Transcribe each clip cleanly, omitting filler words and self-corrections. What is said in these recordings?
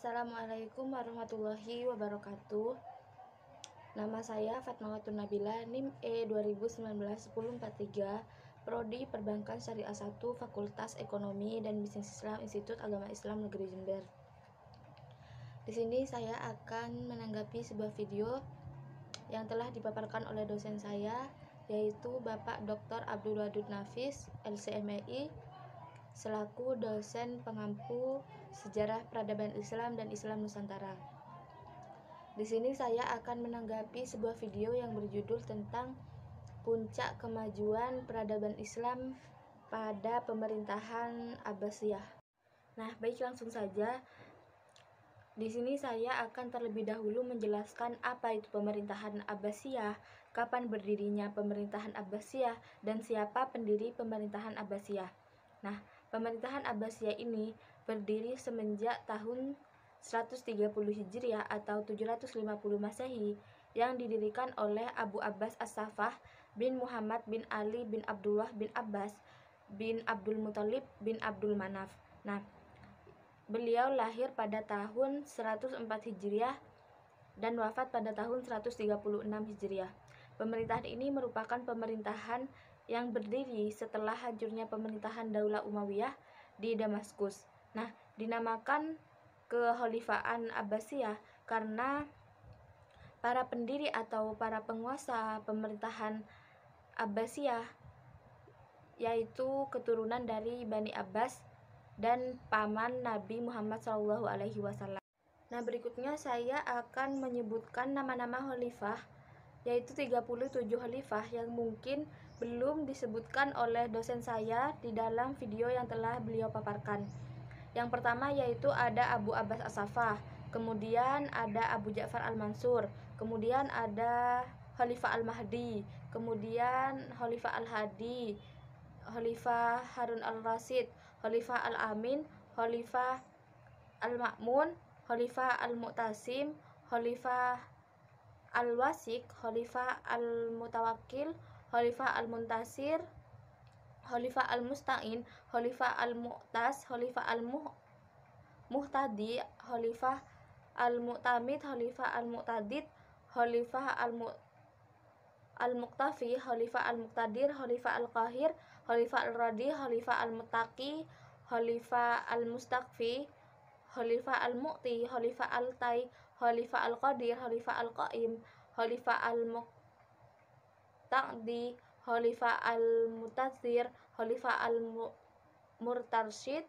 Assalamualaikum warahmatullahi wabarakatuh. Nama saya Fatmawatun Nabila, NIM E2019-1043, Prodi Perbankan Syariah 1, Fakultas Ekonomi dan Bisnis Islam, Institut Agama Islam Negeri Jember. Di sini saya akan menanggapi sebuah video yang telah dipaparkan oleh dosen saya, yaitu Bapak Dr. Abdul Wadud Nafis, LCMI, selaku dosen pengampu Sejarah Peradaban Islam dan Islam Nusantara. Di sini saya akan menanggapi sebuah video yang berjudul tentang puncak kemajuan peradaban Islam pada pemerintahan Abbasiyah. Nah, baik, langsung saja. Di sini saya akan terlebih dahulu menjelaskan apa itu pemerintahan Abbasiyah, kapan berdirinya pemerintahan Abbasiyah, dan siapa pendiri pemerintahan Abbasiyah. Nah, pemerintahan Abbasiyah ini berdiri semenjak tahun 130 Hijriah atau 750 Masehi yang didirikan oleh Abu Abbas As-Saffah bin Muhammad bin Ali bin Abdullah bin Abbas bin Abdul Muthalib bin Abdul Manaf. Nah, beliau lahir pada tahun 104 Hijriah dan wafat pada tahun 136 Hijriah. Pemerintahan ini merupakan pemerintahan yang berdiri setelah hancurnya pemerintahan Daulah Umayyah di Damaskus. Nah, dinamakan Kekhalifahan Abbasiyah karena para pendiri atau para penguasa pemerintahan Abbasiyah yaitu keturunan dari Bani Abbas dan paman Nabi Muhammad SAW. Nah, berikutnya saya akan menyebutkan nama-nama khalifah, yaitu 37 khalifah yang mungkin belum disebutkan oleh dosen saya di dalam video yang telah beliau paparkan. Yang pertama yaitu ada Abu Abbas As-Saffah, kemudian ada Abu Ja'far Al-Mansur, kemudian ada Khalifah Al-Mahdi, kemudian Khalifah Al-Hadi, Khalifah Harun Al-Rasyid, Khalifah Al-Amin, Khalifah Al-Ma'mun, Khalifah Al-Mu'tasim, Khalifah Al-Wasik, Khalifah Al-Mutawakkil, Khalifah Al-Muntasir, Khalifah Al-Musta'in, Khalifah Al-Mu'tas, Khalifah Al-Muhtadi, Khalifah Al-Mu'tamid, Khalifah Al-Mu'tadid, Khalifah Al-Muqtafi, Khalifah Al-Muqtadir, Khalifah Al-Qahir, Khalifah Al-Radi, Khalifah Al-Muttaqi, Khalifah Al-Mustaqfi, Khalifah Al-Mu'ti, Khalifah Al-Tai, Khalifah Al-Qadir, Khalifah Al-Qaim, Khalifah Al-Muqtadi, Khalifah Al-Mutathir, Khalifah Al-Murtarsyid,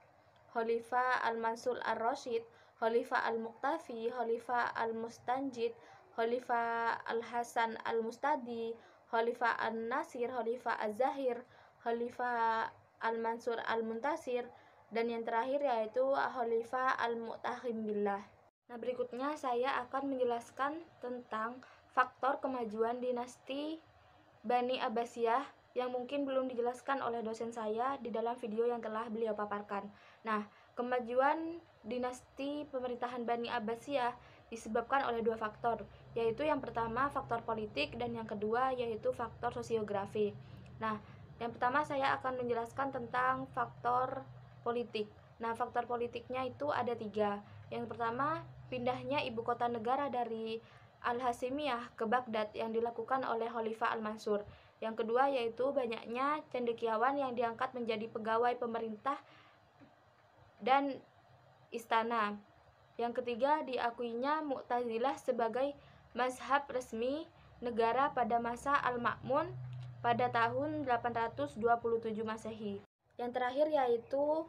Khalifah Al-Mansur Ar-Rasyid, Khalifah Al-Muqtafi, Khalifah Al-Mustanjid, Khalifah Al-Hasan Al-Mustadi, Khalifah Al-Nasir, Khalifah Al-Zahir, Khalifah Al-Mansur Al-Muntasir, dan yang terakhir yaitu Khalifah Al-Mu'tasim Billah. Nah, berikutnya saya akan menjelaskan tentang faktor kemajuan dinasti Bani Abbasiyah yang mungkin belum dijelaskan oleh dosen saya di dalam video yang telah beliau paparkan. Nah, kemajuan dinasti pemerintahan Bani Abbasiyah disebabkan oleh dua faktor, yaitu yang pertama faktor politik dan yang kedua yaitu faktor sosiografi. Nah, yang pertama saya akan menjelaskan tentang faktor politik. Nah, faktor politiknya itu ada 3. Yang pertama, pindahnya ibu kota negara dari Al-Hasimiyah ke Baghdad yang dilakukan oleh Khalifah Al-Mansur. Yang kedua yaitu banyaknya cendekiawan yang diangkat menjadi pegawai pemerintah dan istana. Yang ketiga, diakuinya Mu'tazilah sebagai mazhab resmi negara pada masa Al-Ma'mun pada tahun 827 Masehi. Yang terakhir yaitu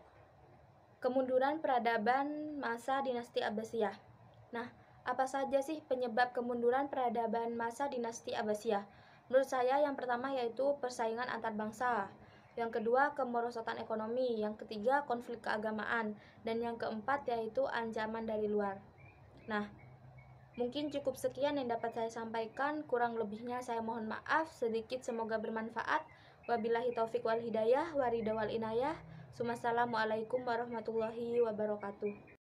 kemunduran peradaban masa dinasti Abbasiyah. Nah, apa saja sih penyebab kemunduran peradaban masa dinasti Abbasiyah? Menurut saya yang pertama yaitu persaingan antar bangsa, yang kedua kemerosotan ekonomi, yang ketiga konflik keagamaan, dan yang keempat yaitu ancaman dari luar. Nah, mungkin cukup sekian yang dapat saya sampaikan, kurang lebihnya saya mohon maaf, sedikit semoga bermanfaat. Wabillahi taufik wal hidayah, waridha wal inayah. Assalamualaikum warahmatullahi wabarakatuh.